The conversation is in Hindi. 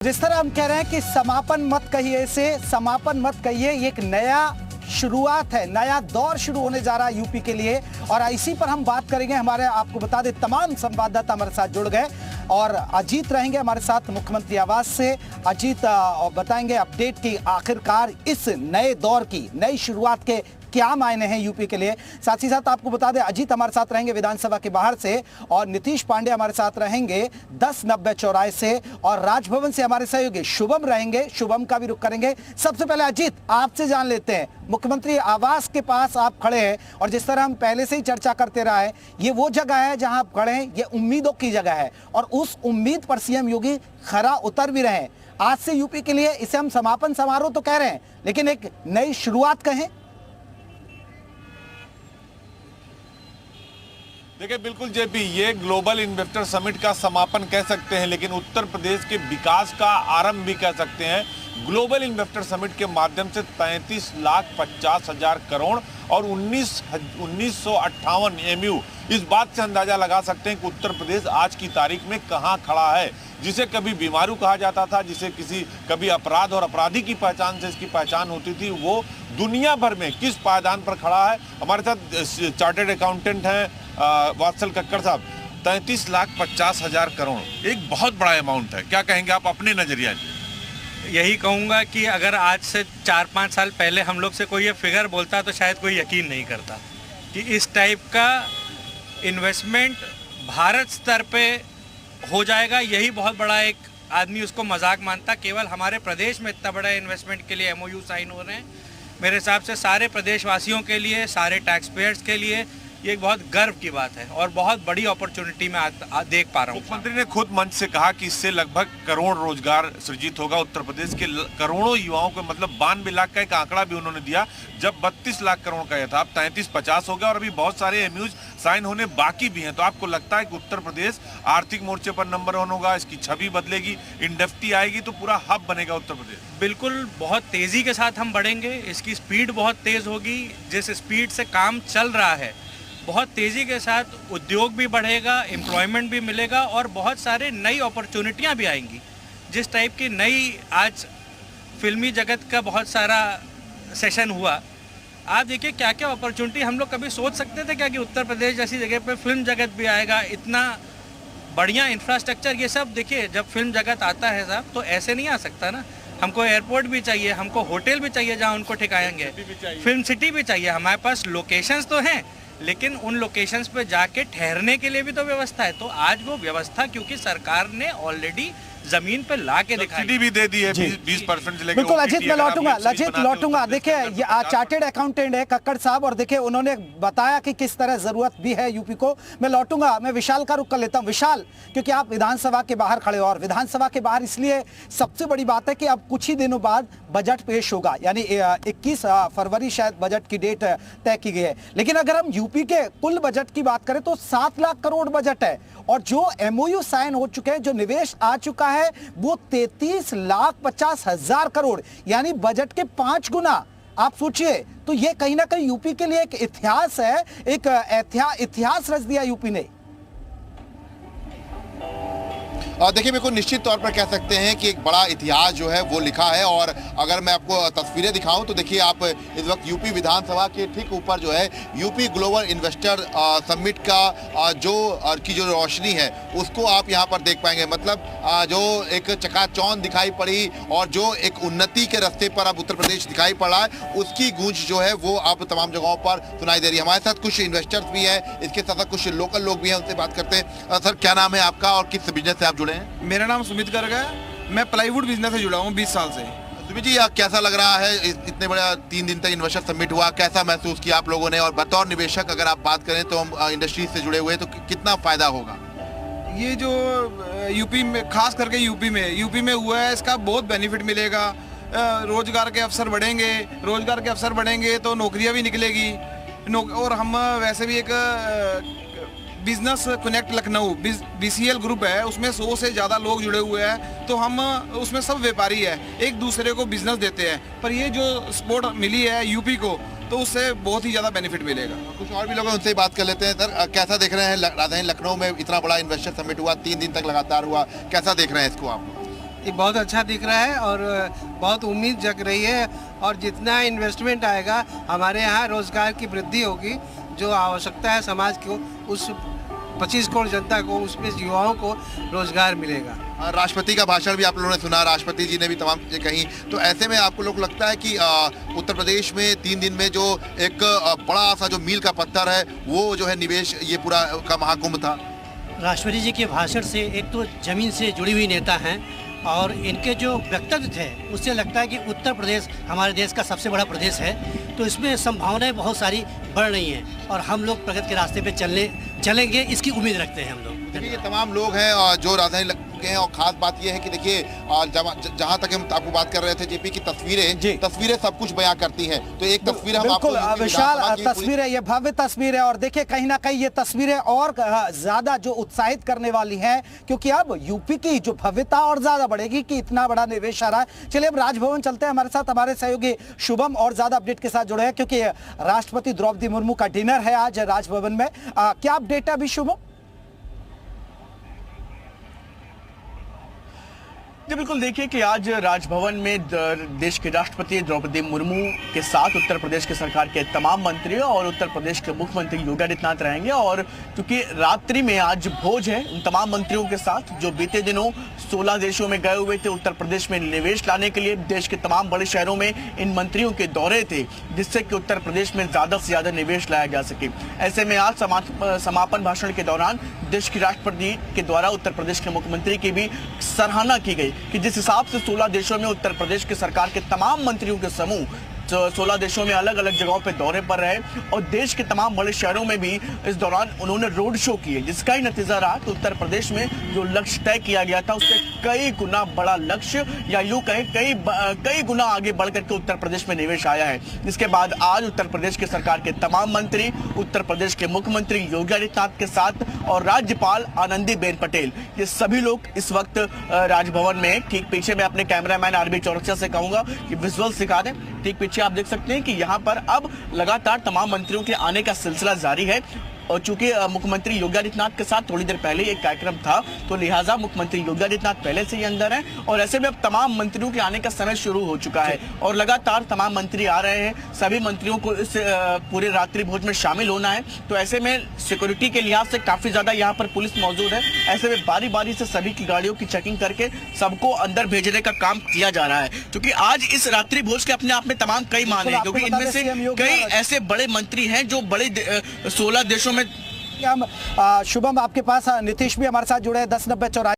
जिस तरह हम कह रहे हैं कि समापन मत कहिए इसे, समापन मत कहिए, ये एक नया शुरुआत है, नया दौर शुरू होने जा रहा है यूपी के लिए। और इसी पर हम बात करेंगे। हमारे आपको बता दें तमाम संवाददाता हमारे साथ जुड़ गए और अजीत रहेंगे हमारे साथ मुख्यमंत्री आवास से। अजीत बताएंगे अपडेट की आखिरकार इस नए दौर की नई शुरुआत के क्या मायने हैं यूपी के लिए। साथ ही साथ आपको बता दें अजीत हमारे साथ रहेंगे विधानसभा के बाहर से और नीतीश पांडे हमारे साथ रहेंगे 1090 चौराहे से और राजभवन से हमारे सहयोगी शुभम रहेंगे। शुभम का भी रुख करेंगे। सबसे पहले अजीत आपसे जान लेते हैं, मुख्यमंत्री आवास के पास आप खड़े हैं और जिस तरह हम पहले से ही चर्चा करते रहा है, ये वो जगह है जहां आप खड़े हैं, ये उम्मीदों की जगह है और उस उम्मीद पर सीएम योगी खरा उतर भी रहे हैं। आज से यूपी के लिए इसे हम समापन समारोह तो कह रहे हैं, लेकिन एक नई शुरुआत कहें। देखिए बिल्कुल जेपी, ये ग्लोबल इन्वेस्टर समिट का समापन कह सकते हैं, लेकिन उत्तर प्रदेश के विकास का आरंभ भी कह सकते हैं। ग्लोबल इन्वेस्टर समिट के माध्यम से 33,50,000 करोड़ और 1958 एमयू, इस बात से अंदाजा लगा सकते हैं कि उत्तर प्रदेश आज की तारीख में कहां खड़ा है। जिसे कभी बीमारू कहा जाता था, जिसे कभी अपराध और अपराधी की पहचान से इसकी पहचान होती थी, वो दुनिया भर में किस पायदान पर खड़ा है। हमारे साथ चार्टर्ड अकाउंटेंट हैं वात्सल कक्कड़ साहब। 33,50,000 करोड़ एक बहुत बड़ा अमाउंट है, क्या कहेंगे आप अपने नजरिया से? यही कहूँगा कि अगर आज से 4-5 साल पहले हम लोग से कोई ये फिगर बोलता तो शायद कोई यकीन नहीं करता कि इस टाइप का इन्वेस्टमेंट भारत स्तर पे हो जाएगा। यही बहुत बड़ा एक आदमी उसको मजाक मानता। केवल हमारे प्रदेश में इतना बड़ा इन्वेस्टमेंट के लिए MOU साइन हो रहे हैं। मेरे हिसाब से सारे प्रदेशवासियों के लिए, सारे टैक्स पेयर्स के लिए ये एक बहुत गर्व की बात है और बहुत बड़ी अपॉर्चुनिटी मैं देख पा रहा हूँ। मुख्यमंत्री ने खुद मंच से कहा कि इससे लगभग करोड़ रोजगार सृजित होगा। उत्तर प्रदेश के करोड़ों युवाओं को, मतलब 92 लाख का एक आंकड़ा भी उन्होंने दिया, जब 32 लाख करोड़ का यह था। अब 33-50 हो गया और अभी बहुत सारे MOUs साइन होने बाकी भी हैं। तो आपको लगता है कि उत्तर प्रदेश आर्थिक मोर्चे पर नंबर 1 होगा, इसकी छवि बदलेगी, इंडस्ट्री आएगी तो पूरा हब बनेगा उत्तर प्रदेश? बिल्कुल, बहुत तेजी के साथ हम बढ़ेंगे। इसकी स्पीड बहुत तेज होगी। जिस स्पीड से काम चल रहा है, बहुत तेज़ी के साथ उद्योग भी बढ़ेगा, एम्प्लॉयमेंट भी मिलेगा और बहुत सारे नई अपॉर्चुनिटियां भी आएंगी। जिस टाइप की नई आज फिल्मी जगत का बहुत सारा सेशन हुआ, आप देखिए क्या क्या अपॉर्चुनिटी। हम लोग कभी सोच सकते थे क्या कि उत्तर प्रदेश जैसी जगह पे फिल्म जगत भी आएगा, इतना बढ़िया इंफ्रास्ट्रक्चर, ये सब। देखिए जब फिल्म जगत आता है साहब तो ऐसे नहीं आ सकता ना। हमको एयरपोर्ट भी चाहिए, हमको होटल भी चाहिए जहाँ उनको ठिकाएंगे, फिल्म सिटी भी चाहिए। हमारे पास लोकेशंस तो हैं, लेकिन उन लोकेशंस पे जाके ठहरने के लिए भी तो व्यवस्था है। तो आज वो व्यवस्था क्योंकि सरकार ने ऑलरेडी जमीन पे ला के दिखाई भी दे दी है 20% से लेकर। बिल्कुल अजीत, मैं लौटूंगा। देखिए ये चार्टेड अकाउंटेंट है कक्कड़ साहब और देखिए उन्होंने बताया कि किस तरह जरूरत भी है यूपी को। मैं लौटूंगा, मैं विशाल का रुख कर लेता हूं। विशाल, क्योंकि आप विधानसभा के बाहर खड़े हो और विधानसभा के बाहर इसलिए सबसे बड़ी बात है कि अब कुछ ही दिनों बाद बजट पेश होगा, यानी 21 फरवरी शायद बजट की डेट तय की गई है। लेकिन अगर हम यूपी के कुल बजट की बात करें तो 7 लाख करोड़ बजट है और जो MOU साइन हो चुके हैं, जो निवेश आ चुका है, वो 33,50,000 करोड़, यानी बजट के 5 गुना। आप सोचिए, तो ये कहीं ना कहीं यूपी के लिए एक इतिहास है, एक इतिहास रच दिया यूपी ने। देखिए बिल्कुल निश्चित तौर पर कह सकते हैं कि एक बड़ा इतिहास जो है वो लिखा है। और अगर मैं आपको तस्वीरें दिखाऊं तो देखिए आप इस वक्त यूपी विधानसभा के ठीक ऊपर जो है यूपी ग्लोबल इन्वेस्टर समिट का जो रोशनी है उसको आप यहां पर देख पाएंगे। मतलब जो एक चकाचौंध दिखाई पड़ी और जो एक उन्नति के रास्ते पर अब उत्तर प्रदेश दिखाई पड़ रहा है, उसकी गूंज जो है वो अब तमाम जगहों पर सुनाई दे रही है। हमारे साथ कुछ इन्वेस्टर्स भी हैं, इसके साथ कुछ लोकल लोग भी हैं, उनसे बात करते हैं। सर क्या नाम है आपका और किस बिजनेस से आप जुड़े हैं? मेरा नाम सुमित गर्ग है, मैं प्लाईवुड बिजनेस से जुड़ा हूँ 20 साल से। सुमित जी, कैसा लग रहा है इतने बड़ा 3 दिन तक इन्वेस्टर समिट हुआ, कैसा महसूस किया आप लोगों ने? और बतौर निवेशक अगर आप बात करें तो हम इंडस्ट्री से जुड़े हुए तो कितना फायदा होगा? ये जो यूपी में, खास करके यूपी में हुआ है, इसका बहुत बेनिफिट मिलेगा। रोजगार के अवसर बढ़ेंगे तो नौकरियां भी निकलेगी। और हम वैसे भी एक business connect Lucknow BCL group है, उसमें 100 से ज़्यादा लोग जुड़े हुए हैं। तो हम उसमें सब व्यापारी है, एक दूसरे को बिजनेस देते हैं। पर ये जो सपोर्ट मिली है यूपी को, तो उससे बहुत ही ज़्यादा बेनिफिट मिलेगा। कुछ और भी लोग हैं, उनसे बात कर लेते हैं। सर कैसा देख रहे हैं राजधानी लखनऊ में इतना बड़ा इन्वेस्टर समिट हुआ, 3 दिन तक लगातार हुआ, कैसा देख रहे हैं इसको आप? ये बहुत अच्छा दिख रहा है और बहुत उम्मीद जग रही है। और जितना इन्वेस्टमेंट आएगा हमारे यहाँ रोजगार की वृद्धि होगी। जो आवश्यकता है समाज को, उस 25 करोड़ जनता को, उसमें युवाओं को रोजगार मिलेगा। राष्ट्रपति का भाषण भी आप लोगों ने सुना, राष्ट्रपति जी ने भी तमाम चीजें कही। तो ऐसे में आपको लोग लगता है कि उत्तर प्रदेश में 3 दिन में जो एक बड़ा सा जो मील का पत्थर है वो जो है निवेश, ये पूरा का महाकुंभ था। राष्ट्रपति जी के भाषण से एक तो जमीन से जुड़ी हुई नेता हैं और इनके जो वक्तव्य थे उससे लगता है कि उत्तर प्रदेश हमारे देश का सबसे बड़ा प्रदेश है। तो इसमें संभावनाएं बहुत सारी बढ़ रही हैं और हम लोग प्रगति के रास्ते पे चलेंगे, इसकी उम्मीद रखते हैं हम लोग। देखिए ये तमाम लोग हैं जो राजधानी के हैं और खास बात ये है कि देखिए जहाँ तक हम आपको बात कर रहे थे जेपी की तस्वीरें सब कुछ बयां करती हैं। तो एक तस्वीर हम आपको विशाल तस्वीर है, ये भव्य तस्वीर है और देखिए कहीं ना कहीं ये तस्वीरें और ज्यादा जो उत्साहित करने वाली हैं, क्योंकि अब यूपी की जो भव्यता और ज्यादा बढ़ेगी कि इतना बड़ा निवेश आ रहा है। चलिए अब राजभवन चलते हैं, हमारे साथ हमारे सहयोगी शुभम और ज्यादा अपडेट के साथ जुड़े हैं क्योंकि राष्ट्रपति द्रौपदी मुर्मू का डिनर है आज राजभवन में। क्या अपडेट है अभी शुभम? जी बिल्कुल, देखिए कि आज राजभवन में देश के राष्ट्रपति द्रौपदी मुर्मू के साथ उत्तर प्रदेश की सरकार के तमाम मंत्री और उत्तर प्रदेश के मुख्यमंत्री योगी आदित्यनाथ रहेंगे। और क्योंकि रात्रि में आज भोज है उन तमाम मंत्रियों के साथ जो बीते दिनों 16 देशों में गए हुए थे उत्तर प्रदेश में निवेश लाने के लिए। देश के तमाम बड़े शहरों में इन मंत्रियों के दौरे थे जिससे कि उत्तर प्रदेश में ज्यादा से ज्यादा निवेश लाया जा सके। ऐसे में आज समापन भाषण के दौरान देश के राष्ट्रपति के द्वारा उत्तर प्रदेश के मुख्यमंत्री की भी सराहना की गई कि जिस हिसाब से 16 देशों में उत्तर प्रदेश की सरकार के तमाम मंत्रियों के समूह 16 देशों में अलग अलग जगहों पे दौरे पर रहे और देश के तमाम बड़े शहरों में भी इस दौरान उन्होंने रोड शो किए, जिसका ही नतीजा रहा कि उत्तर प्रदेश में जो लक्ष्य तय किया गया था उससे कई गुना बड़ा लक्ष्य या यूं कहें कई गुना आगे बढ़ करके उत्तर प्रदेश में निवेश आया है। जिसके बाद आज उत्तर प्रदेश की सरकार के तमाम मंत्री, उत्तर प्रदेश के मुख्यमंत्री योगी आदित्यनाथ के साथ और राज्यपाल आनंदीबेन पटेल, ये सभी लोग इस वक्त राजभवन में ठीक पीछे मैं अपने कैमरामैन आरबी चौरसिया से कहूंगा कि विजुअल दिखा दें। ठीक पीछे आप देख सकते हैं कि यहाँ पर अब लगातार तमाम मंत्रियों के आने का सिलसिला जारी है और चूंकि मुख्यमंत्री योगी आदित्यनाथ के साथ थोड़ी देर पहले एक कार्यक्रम था तो लिहाजा मुख्यमंत्री योगी आदित्यनाथ पहले से ही अंदर हैं और ऐसे में अब तमाम मंत्रियों के आने का समय शुरू हो चुका है और लगातार तमाम मंत्री आ रहे हैं। सभी मंत्रियों को इस पूरे रात्रि भोज में शामिल होना है। तो ऐसे में सिक्योरिटी के लिहाज से काफी ज्यादा यहाँ पर पुलिस मौजूद है। ऐसे में बारी बारी से सभी की गाड़ियों की चेकिंग करके सबको अंदर भेजने का काम किया जा रहा है क्योंकि आज इस रात्रि भोज के अपने आप में तमाम कई मान है क्योंकि इनमें से कई ऐसे बड़े मंत्री हैं जो बड़े 16 देशों में। शुभम आपके पास नीतीश भी हमारे साथ जुड़े हैं 10 90 84